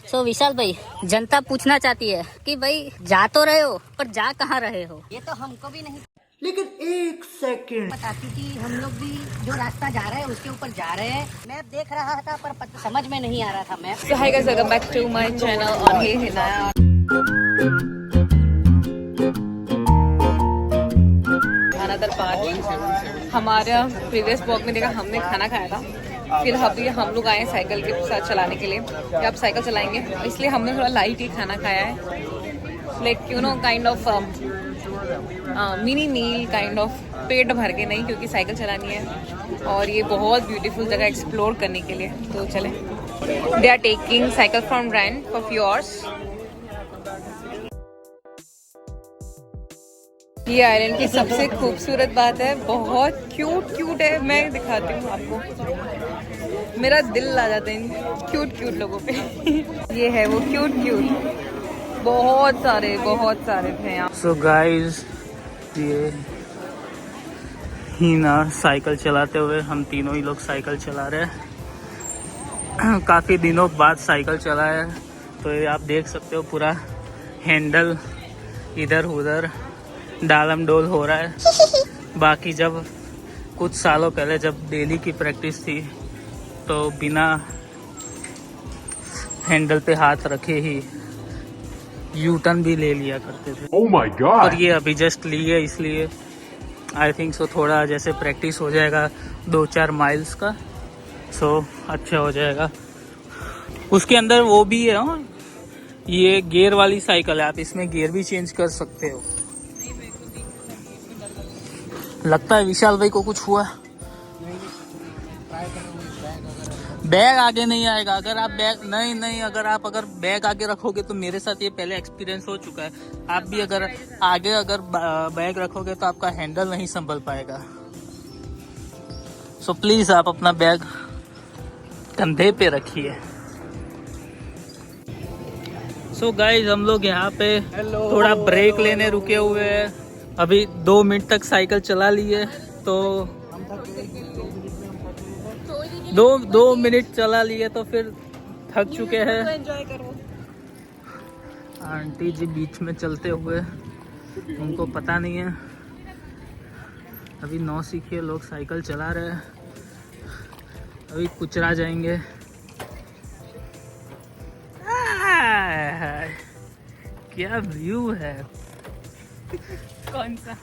सो विशाल भाई, जनता पूछना चाहती है कि भाई जा तो रहे हो पर जा कहाँ रहे हो। ये तो हमको भी नहीं, लेकिन एक सेकंड बताती कि हम लोग भी जो रास्ता जा रहे हैं उसके ऊपर जा रहे हैं। मैप देख रहा था पर समझ में नहीं आ रहा था map. So hi guys, welcome back to my channel on Hey Hinaya. Another part. हमारे प्रीवियस ब्लॉग में देखा हमने खाना खाया था, फिर अभी हम लोग आए साइकिल के साथ चलाने के लिए। अब साइकिल चलाएंगे इसलिए हमने थोड़ा लाइट ही खाना खाया है, like you know kind of mini meal kind of, पेट भर के नहीं क्योंकि साइकिल चलानी है और ये बहुत ब्यूटीफुल जगह एक्सप्लोर करने के लिए। तो चले, they are taking cycle from rent for few hours. ये आइलैंड की सबसे खूबसूरत बात है, बहुत क्यूट है। मैं दिखाती हूँ आपको, मेरा दिल आ जाता है इन क्यूट लोगों पे। ये है वो क्यूट, बहुत सारे थे यहाँ। सो गाइस, ये हिना साइकिल चलाते हुए, हम तीनों ही लोग साइकिल चला रहे हैं। काफ़ी दिनों बाद साइकिल चला है, तो ये आप देख सकते हो पूरा हैंडल इधर उधर डालम डोल हो रहा है। बाकी जब कुछ सालों पहले जब डेली की प्रैक्टिस थी तो बिना हैंडल पे हाथ रखे ही यू टर्न भी ले लिया करते थे। Oh my God! और ये अभी जस्ट लिए, इसलिए आई थिंक सो थोड़ा जैसे प्रैक्टिस हो जाएगा 2-4 माइल्स का, सो अच्छा हो जाएगा। उसके अंदर वो भी है, हाँ, ये गियर वाली साइकिल है, आप इसमें गियर भी चेंज कर सकते हो। लगता है विशाल भाई को कुछ हुआ। बैग आगे नहीं आएगा अगर आप बैग नहीं अगर बैग आगे रखोगे तो मेरे साथ ये पहले एक्सपीरियंस हो चुका है। आप भी अगर बैग रखोगे तो आपका हैंडल नहीं संभल पाएगा। सो प्लीज आप अपना बैग कंधे पे रखिए। सो गाइज, हम लोग यहाँ पे थोड़ा ब्रेक लेने रुके हुए हैं। अभी 2 मिनट तक साइकिल चला लिए, तो 2 मिनट चला लिए तो फिर थक चुके हैं। आंटी जी बीच में चलते हुए, उनको पता नहीं है, अभी नौसिखिए लोग साइकिल चला रहे हैं, अभी कुचरा जाएंगे। क्या व्यू है। कौन सा?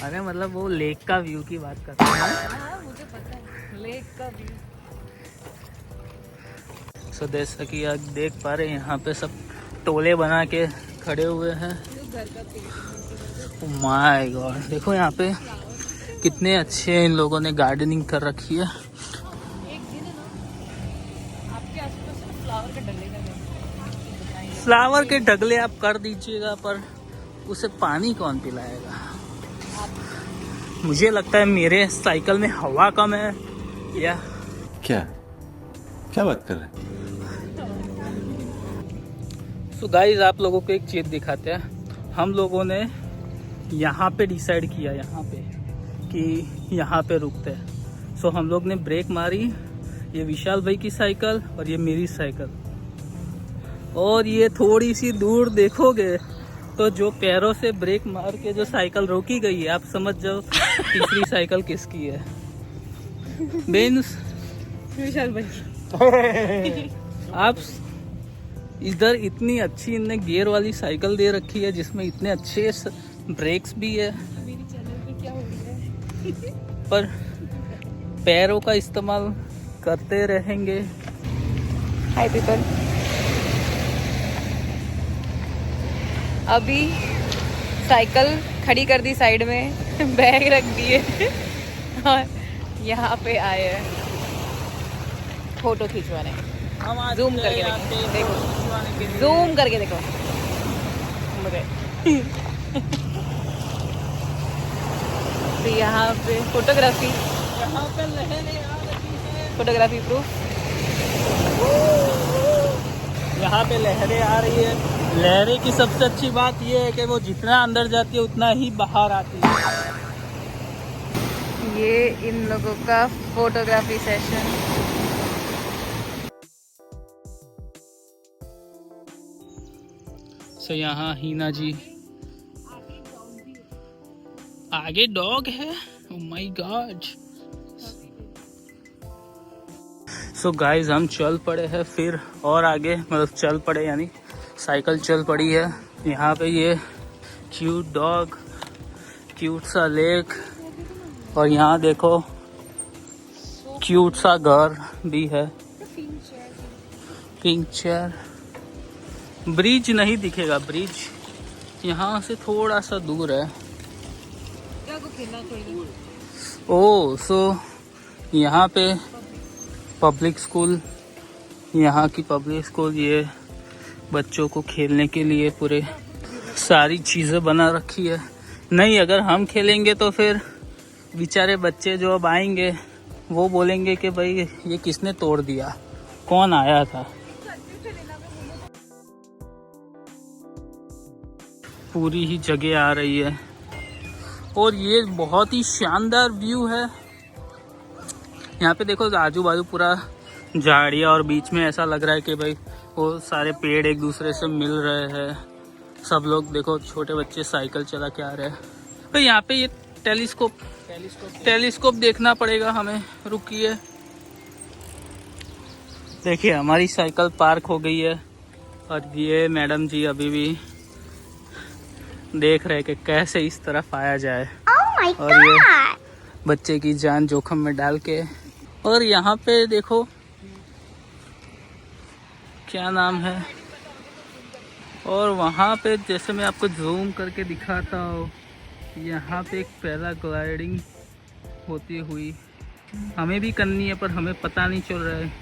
अरे मतलब वो लेक का व्यू की बात करते हैं। हाँ, मुझे पता है लेक का व्यू। सो जैसा कि आप देख पा रहे हैं, यहाँ पे सब टोले बना के खड़े हुए हैं। ओह माय गॉड, देखो यहाँ पे कितने अच्छे इन लोगों ने गार्डनिंग कर रखी है। एक दिन है ना, आपके आसपास फ्लावर के डले लगे। फ्लावर के ढगले आप कर दीजिएगा, पर उसे पानी कौन पिलाएगा। मुझे लगता है मेरे साइकिल में हवा कम है या क्या बात कर रहे हैं? सो गाइस, आप लोगों को एक चीज दिखाते हैं। हम लोगों ने यहाँ पे डिसाइड किया, यहाँ पे कि यहाँ पे रुकते हैं। सो हम लोग ने ब्रेक मारी, ये विशाल भाई की साइकिल और ये मेरी साइकिल, और ये थोड़ी सी दूर देखोगे तो जो पैरों से ब्रेक मार के जो साइकिल रोकी गई है, आप समझ जाओ तीसरी साइकिल किसकी है। मीन्स विशाल भाई। आप इधर इतनी अच्छी इनने गियर वाली साइकिल दे रखी है जिसमें इतने अच्छे ब्रेक्स भी है, मेरी चैनल पे क्या हो रही है? पर पैरों का इस्तेमाल करते रहेंगे। हाय पीपल, अभी साइकिल खड़ी कर दी साइड में, बैग रख दिए और यहाँ पे आए हैं फोटो खिंचवाने। जूम करके देखो, जूम करके देखो मुझे। तो यहाँ पे फोटोग्राफी, यहाँ पे लहरें आ रही हैं। Photography proof. यहाँ पे लहरें आ रही है। लहरें की सबसे अच्छी बात ये है कि वो जितना अंदर जाती है उतना ही बाहर आती है। ये इन लोगों का फोटोग्राफी सेशन। सो यहाँ हीना जी, आगे डॉग है। Oh my God. So guys हम चल पड़े हैं फिर और आगे, मतलब चल पड़े यानी साइकिल चल पड़ी है। यहाँ पे ये क्यूट डॉग, क्यूट सा लेक, और यहाँ देखो क्यूट सा घर भी है। Pink chair. ब्रिज नहीं दिखेगा, ब्रिज यहाँ से थोड़ा सा दूर है। ओह सो यहाँ पे पब्लिक स्कूल, यहाँ की पब्लिक स्कूल, ये बच्चों को खेलने के लिए पूरे सारी चीज़ें बना रखी है। नहीं, अगर हम खेलेंगे तो फिर बेचारे बच्चे जो अब आएंगे वो बोलेंगे कि भाई ये किसने तोड़ दिया, कौन आया था। पूरी ही जगह आ रही है और ये बहुत ही शानदार व्यू है। यहाँ पे देखो आजू बाजू पूरा झाड़ियाँ और बीच में ऐसा लग रहा है कि भाई वो सारे पेड़ एक दूसरे से मिल रहे हैं। सब लोग देखो, छोटे बच्चे साइकिल चला के आ रहे हैं। तो यहाँ पे ये टेलीस्कोप देखना पड़ेगा हमें। रुकिए, देखिए हमारी साइकिल पार्क हो गई है और ये मैडम जी अभी भी देख रहे कि कैसे इस तरफ आया जाए। और ये बच्चे की जान जोखिम में डाल के। और यहाँ पे देखो क्या नाम है, और वहाँ पे जैसे मैं आपको जूम करके दिखाता हूँ, यहाँ पे एक पैराग्लाइडिंग होती हुई हमें भी करनी है, पर हमें पता नहीं चल रहा है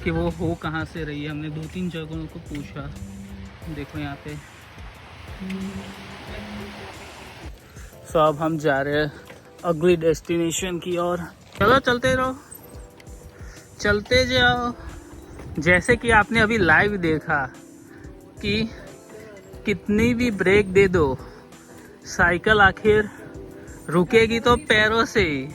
कि वो हो कहाँ से रही है। हमने 2-3 जगहों को पूछा। देखो यहाँ पे। सो अब हम जा रहे हैं अगली डेस्टिनेशन की ओर। चलो चलते रहो, चलते जाओ। जैसे कि आपने अभी लाइव देखा कि कितनी भी ब्रेक दे दो, साइकिल आखिर रुकेगी तो पैरों से ही।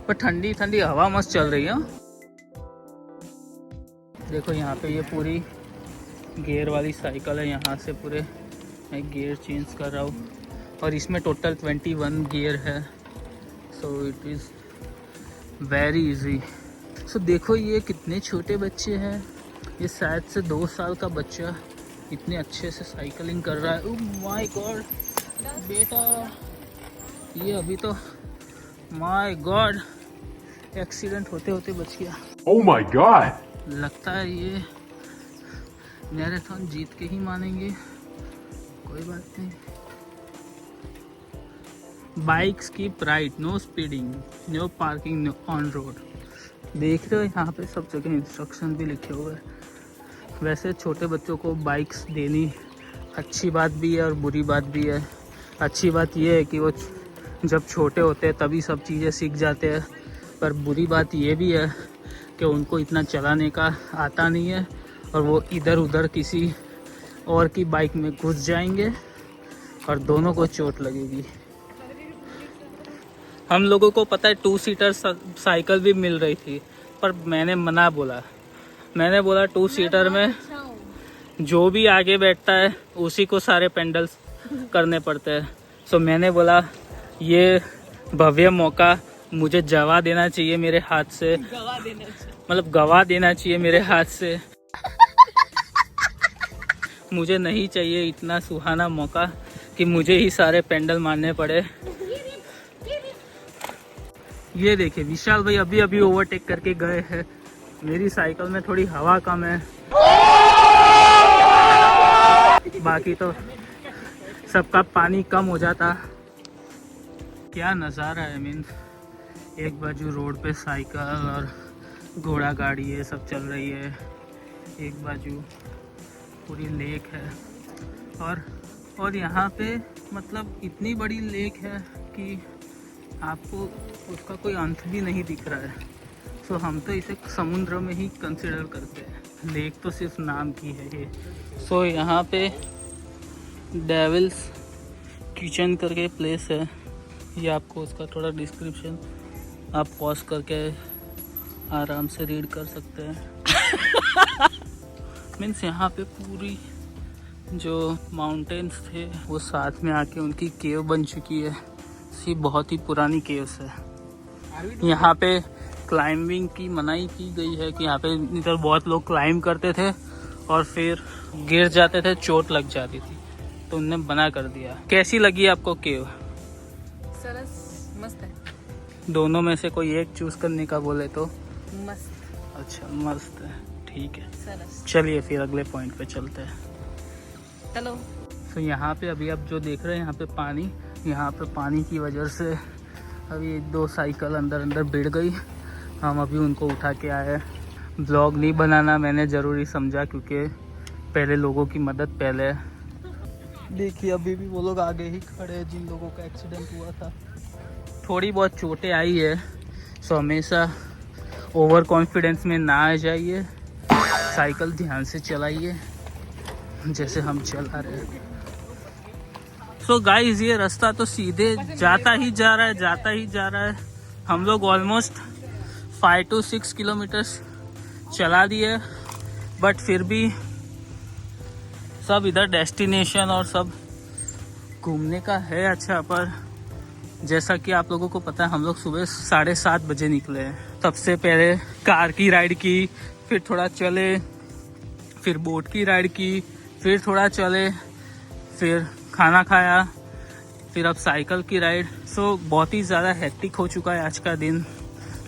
पर ठंडी ठंडी हवा मस्त चल रही है। देखो यहाँ पे ये पूरी गियर वाली साइकिल है। यहाँ से पूरे मैं गियर चेंज कर रहा हूँ और इसमें टोटल 21 गियर है। So it is very easy. So देखो ये कितने छोटे बच्चे हैं। ये शायद से 2 साल का बच्चा इतने अच्छे से साइकिलिंग कर रहा है। ओह माय गॉड बेटा, ये अभी तो माय गॉड एक्सीडेंट होते होते बच गया। Oh my God. लगता है ये मैराथन जीत के ही मानेंगे। कोई बात नहीं। Bikes keep right, no speeding, no parking on road. देख रहे हो यहाँ पे सब जगह इंस्ट्रक्शन भी लिखे हुए हैं। वैसे छोटे बच्चों को बाइक्स देनी अच्छी बात भी है और बुरी बात भी है। अच्छी बात ये है कि वो जब छोटे होते हैं तभी सब चीज़ें सीख जाते हैं, पर बुरी बात ये भी है कि उनको इतना चलाने का आता नहीं है और वो इधर उधर किसी और की बाइक में घुस जाएंगे और दोनों को चोट लगेगी। हम लोगों को पता है 2 सीटर साइकिल भी मिल रही थी, पर मैंने मना बोला। मैंने बोला 2 सीटर में जो भी आगे बैठता है उसी को सारे पेडल्स करने पड़ते हैं। सो मैंने बोला ये भव्य मौका मुझे जवा देना चाहिए मेरे हाथ से, मतलब गवा देना चाहिए मेरे हाथ से। मुझे नहीं चाहिए इतना सुहाना मौका कि मुझे ही सारे पेडल मारने पड़े। ये देखिए विशाल भाई अभी अभी ओवरटेक करके गए हैं। मेरी साइकिल में थोड़ी हवा कम है, बाकी तो सबका पानी कम हो जाता। क्या नज़ारा है। मीन्स एक बाजू रोड पे साइकिल और घोड़ा गाड़ी ये सब चल रही है, एक बाजू पूरी लेक है। और यहाँ पे मतलब इतनी बड़ी लेक है कि आपको उसका कोई अंत भी नहीं दिख रहा है। सो हम तो इसे समुद्र में ही कंसिडर करते हैं, लेक तो सिर्फ नाम की है ये। सो यहाँ पे डेविल्स किचन करके प्लेस है। ये आपको उसका थोड़ा डिस्क्रिप्शन आप पॉज करके आराम से रीड कर सकते हैं। मीन्स यहाँ पे पूरी जो माउंटेन्स थे वो साथ में आके उनकी केव बन चुकी है। ये बहुत ही पुरानी केव्स है। यहाँ पे क्लाइंबिंग की मनाही की गई है कि यहाँ पे इधर बहुत लोग क्लाइंब करते थे और फिर गिर जाते थे, चोट लग जाती थी, तो उनने मना कर दिया। कैसी लगी आपको केव? सरस, मस्त है। दोनों में से कोई एक चूज करने का बोले तो? मस्त। अच्छा, मस्त है, ठीक है। सरस। चलिए फिर अगले पॉइंट पे चलते हैं। चलो। तो यहाँ पे अभी आप जो देख रहे हैं यहाँ पे पानी, यहाँ पे पानी की वजह से अभी 2 साइकिल अंदर भिड़ गई। हम अभी उनको उठा के आए। ब्लॉग नहीं बनाना मैंने ज़रूरी समझा क्योंकि पहले लोगों की मदद पहले है। देखिए अभी भी वो लोग आगे ही खड़े हैं जिन लोगों का एक्सीडेंट हुआ था। थोड़ी बहुत चोटें आई है, सो हमेशा ओवर कॉन्फिडेंस में ना आ जाइए। साइकिल ध्यान से चलाइए जैसे हम चला रहे हैं। सो गाइस ये रास्ता तो सीधे जाता ही जा रहा है। हम लोग ऑलमोस्ट 5 to 6 किलोमीटर्स चला दिए, बट फिर भी सब इधर डेस्टिनेशन और सब घूमने का है अच्छा। पर जैसा कि आप लोगों को पता है हम लोग सुबह 7:30 बजे निकले हैं। सबसे पहले कार की राइड की, फिर थोड़ा चले, फिर बोट की राइड की, फिर थोड़ा चले, फिर खाना खाया, फिर अब साइकिल की राइड। सो बहुत ही ज़्यादा हेक्टिक हो चुका है आज का दिन,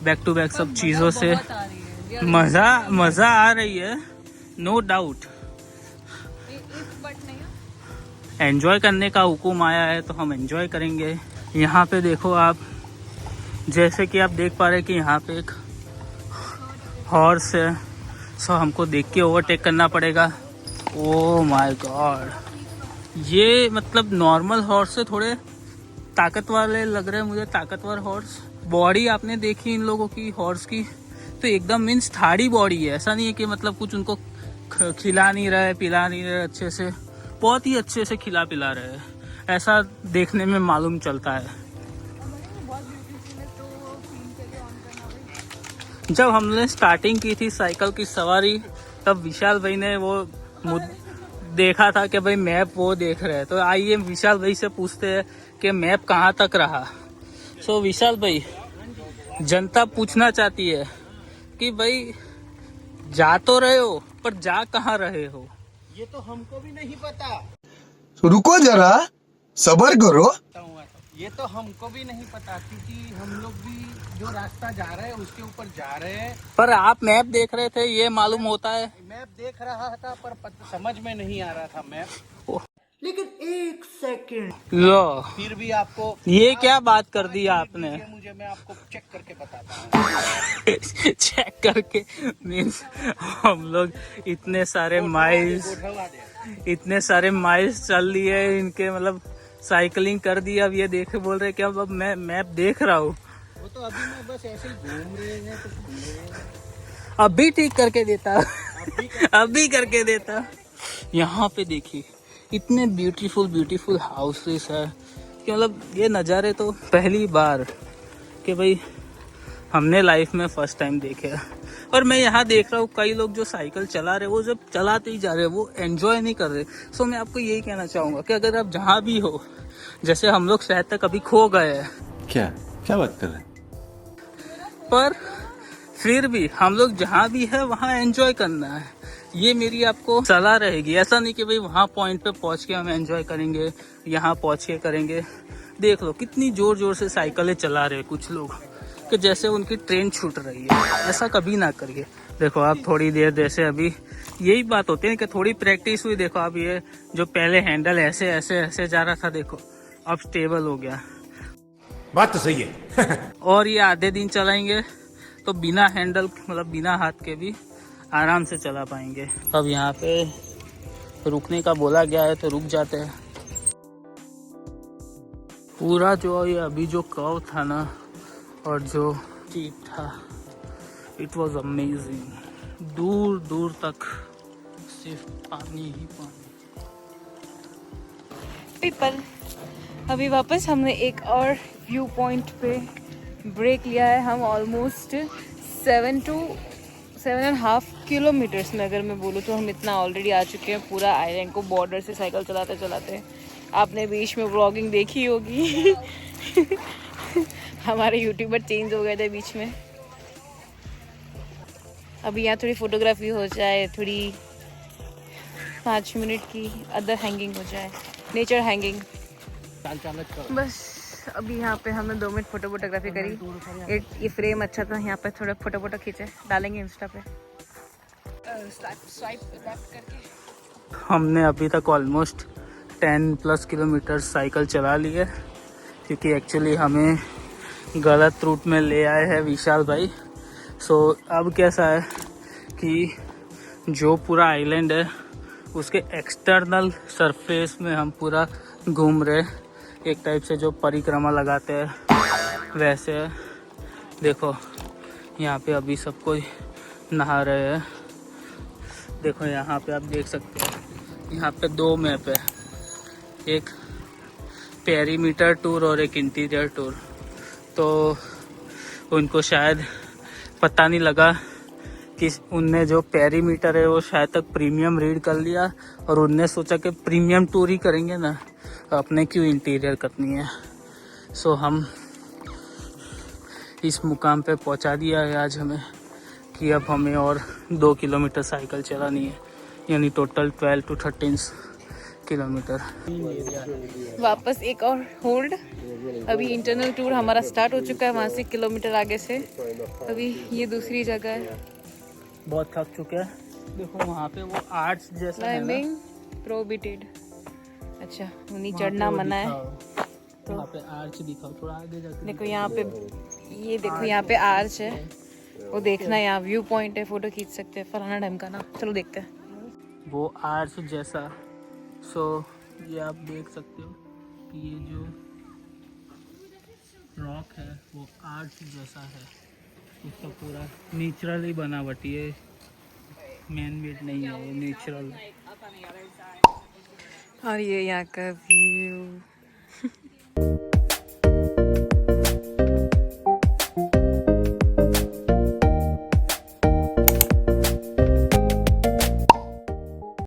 बैक टू बैक सब चीज़ों से। मज़ा आ रही है, नो डाउट। एंजॉय करने का हुक्म आया है तो हम एंजॉय करेंगे। यहाँ पे देखो आप, जैसे कि आप देख पा रहे हैं कि यहाँ पे एक हॉर्स है। सो हमको देख के ओवरटेक करना पड़ेगा। ओह माय गॉड, ये मतलब नॉर्मल हॉर्स से थोड़े ताकत वाले लग रहे हैं मुझे, ताकतवर हॉर्स। बॉडी आपने देखी इन लोगों की हॉर्स की, तो एकदम मीन्स ठाड़ी बॉडी है। ऐसा नहीं है कि मतलब कुछ उनको खिला नहीं रहे, पिला नहीं रहे, अच्छे से बहुत ही अच्छे से खिला पिला रहे हैं, ऐसा देखने में मालूम चलता है। जब हमने स्टार्टिंग की थी साइकिल की सवारी, तब विशाल भाई ने वो देखा था कि भाई मैप वो देख रहे हैं, तो आइए विशाल भाई से पूछते हैं कि मैप कहाँ तक रहा। सो विशाल भाई, जनता पूछना चाहती है कि भाई जा तो रहे हो पर जा कहाँ रहे हो? ये तो हमको भी नहीं पता। रुको जरा, सब्र करो। ये तो हमको भी नहीं पता क्योंकि हम लोग भी जो रास्ता जा रहे हैं उसके ऊपर जा रहे हैं। पर आप मैप देख रहे थे, ये मालूम होता है। मैप देख रहा था पर समझ में नहीं आ रहा था मैप। लेकिन 1 सेकंड लो, फिर भी आपको ये क्या बात कर दी आपने? मुझे मैं आपको चेक करके बताता हूँ। चेक करके मीन्स हम लोग इतने सारे माइल्स चल लिए इनके, मतलब साइकिलिंग कर दी। अब ये देख बोल रहे कि अब मैं मैप देख रहा हूँ। वो तो अभी मैं बस ऐसे ही घूम रहे हैं तो घूम रहे हैं। अभी ठीक करके देता अभी करके देता। यहाँ पे देखिए इतने ब्यूटीफुल हाउसेस है कि मतलब ये नज़ारे तो पहली बार कि भाई हमने लाइफ में फर्स्ट टाइम देखे। और मैं यहाँ देख रहा हूँ कई लोग जो साइकिल चला रहे, वो जब चलाते ही जा रहे, वो एंजॉय नहीं कर रहे। सो मैं आपको यही कहना चाहूँगा कि अगर आप जहाँ भी हो, जैसे हम लोग शायद तक अभी खो गए हैं, क्या बात कर रहे हैं? पर फिर भी हम लोग जहाँ भी है वहाँ एंजॉय करना है, ये मेरी आपको सलाह रहेगी। ऐसा नहीं कि भाई वहाँ पॉइंट पे पहुँच के हम एंजॉय करेंगे, यहाँ पहुँच के करेंगे। देख लो कितनी जोर जोर से साइकिलें चला रहे हैं कुछ लोग कि जैसे उनकी ट्रेन छूट रही है। ऐसा कभी ना करिए। देखो आप थोड़ी देर जैसे अभी यही बात होती है कि थोड़ी प्रैक्टिस हुई। देखो आप ये जो पहले हैंडल ऐसे ऐसे ऐसे जा रहा था, देखो अब स्टेबल हो गया। बात तो सही है। और ये आधे दिन चलाएंगे तो बिना हैंडल मतलब बिना हाथ के भी आराम से चला पाएंगे। अब यहाँ पे रुकने का बोला गया है तो रुक जाते हैं। पूरा जो ये अभी जो कर्व था ना और जो चीज था, इट वाज अमेजिंग। दूर दूर तक सिर्फ पानी ही पानी। पीपल, अभी वापस हमने एक और व्यू पॉइंट पे ब्रेक लिया है। हम ऑलमोस्ट 7.5 किलोमीटर्स में अगर मैं बोलूँ तो हम इतना ऑलरेडी आ चुके हैं पूरा आइलैंड को बॉर्डर से साइकिल चलाते चलाते। आपने बीच में व्लॉगिंग देखी होगी हमारे यूट्यूबर चेंज हो गए थे बीच में। अभी यहाँ थोड़ी फोटोग्राफी हो जाए, थोड़ी 5 मिनट की अदर हैंगिंग हो जाए, नेचर हैंगिंग। बस अभी यहाँ पे हमने 2 मिनट फोटोग्राफी करी। ये फ्रेम अच्छा था, यहाँ पे थोड़ा फोटो खींचे, डालेंगे इंस्टा पे। स्वाइप लेफ्ट करके हमने अभी तक ऑलमोस्ट 10+ किलोमीटर साइकिल चला ली है, क्योंकि एक्चुअली हमें गलत रूट में ले आए हैं विशाल भाई। सो अब कैसा है कि जो पूरा आइलैंड है उसके एक्सटर्नल सरफेस में हम पूरा घूम रहे, एक टाइप से जो परिक्रमा लगाते हैं वैसे है। देखो यहाँ पे अभी सब कोई नहा रहे हैं। देखो यहाँ पे आप देख सकते हो, यहाँ पे 2 मैप है, एक पेरीमीटर टूर और एक इंटीरियर टूर। तो उनको शायद पता नहीं लगा कि उनने जो पेरीमीटर है वो शायद तक प्रीमियम रीड कर लिया, और उनने सोचा कि प्रीमियम टूर ही करेंगे ना, अपने क्यों इंटीरियर करनी है। सो हम इस मुकाम पे पहुंचा दिया है आज हमें, कि अब हमें और 2 किलोमीटर साइकिल चलानी है, यानी टोटल 12 to 13 किलोमीटर। वापस एक और होल्ड। अभी इंटरनल टूर हमारा स्टार्ट हो चुका है वहाँ से किलोमीटर आगे से। अभी ये दूसरी जगह है। बहुत थक चुके हैं। देखो वहाँ पे वो आर्ट्स जैसा है ना, प्रोहिबिटेड। अच्छा उन्हीं चढ़ना मना है। तो यहाँ पे आर्च दिखाओ, थोड़ा आगे जाके देखो यहाँ पे, ये देखो यहाँ पे आर्च है, वो देखना, यहाँ व्यू पॉइंट है, फोटो खींच सकते हैं फलाना ढमका ना। चलो देखते हैं वो आर्च जैसा। सो ये आप देख सकते हो कि ये जो रॉक है वो आर्च जैसा है, उसका पूरा नेचुरली बनावटी है, मैन मेड नहीं है, वो नेचुरल है। और ये यहाँ का व्यू।